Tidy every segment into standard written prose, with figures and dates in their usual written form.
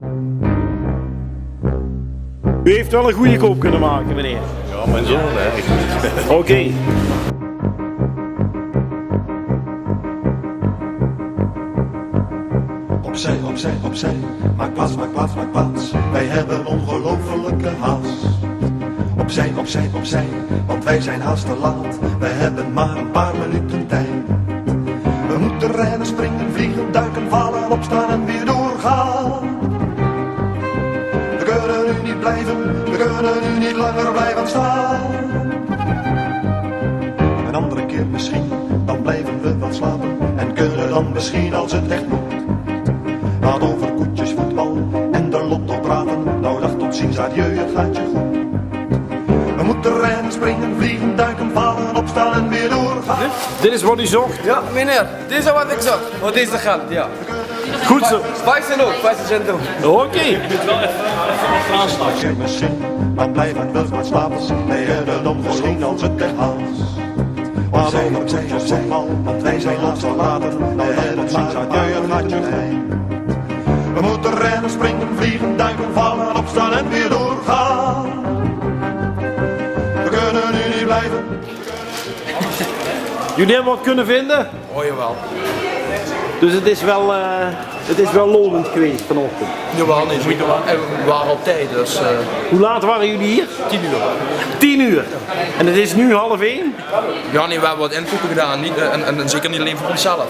U heeft wel een goede koop kunnen maken, meneer. Ja, mijn zoon, hè. Oké. Opzij, opzij, opzij, maak plaats, maak plaats, maak plaats. Wij hebben ongelofelijke haast. Opzij, opzij, opzij, want wij zijn haast te laat. Wij hebben maar een paar minuten tijd. We moeten rennen, springen, vliegen, duiken, vallen, opstaan en weer doorgaan. We kunnen nu niet blijven, we kunnen nu niet langer blijven staan. Een andere keer misschien, dan blijven we wel slapen. En kunnen dan misschien als het echt moet. Laat over koetjes, voetbal en de lotto praten. Nou dag tot ziens, adieu, het gaat je goed. We moeten rennen, springen, vliegen, duiken, vallen, opstaan en weer doorgaan. Dit is wat u zocht. Ja, meneer, dit is wat ik zocht. Wat is de geld, ja. Goed zo. 5 cent ook. Oké. Als je misschien, dan blijven we maar slapen. Wij hebben dan misschien als het echt haast. Laat over koetjes, voetbal, want wij zijn laatst al later. Nou dag tot ziens, adieu, het gaat je goed. We moeten rennen, springen, vliegen, duiken, vallen, opstaan en weer doorgaan. We kunnen nu niet blijven. Jullie hebben wat kunnen vinden? Oh jawel. Dus het is wel lonend geweest vanochtend. Jawel, nee, we waren op tijd, dus Hoe laat waren jullie hier? 10 uur. 10 uur. En het is nu 12:30? Ja, nee, we hebben wat inkopen gedaan, niet, en zeker niet alleen voor onszelf.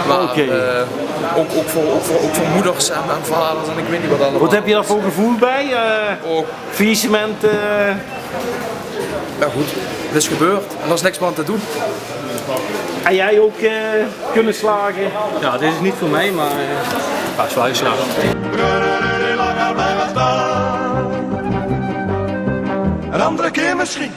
Maar ook voor moeders en vaders en ik weet niet wat allemaal. Wat heb je daar voor gevoel bij? Ook, Faillissement? ja goed, het is gebeurd en er is niks meer aan te doen. En jij ook kunnen slagen? Ja, dit is niet voor mij, maar het is wel geslaagd. We kunnen nu niet langer blijven staan. Een andere keer misschien.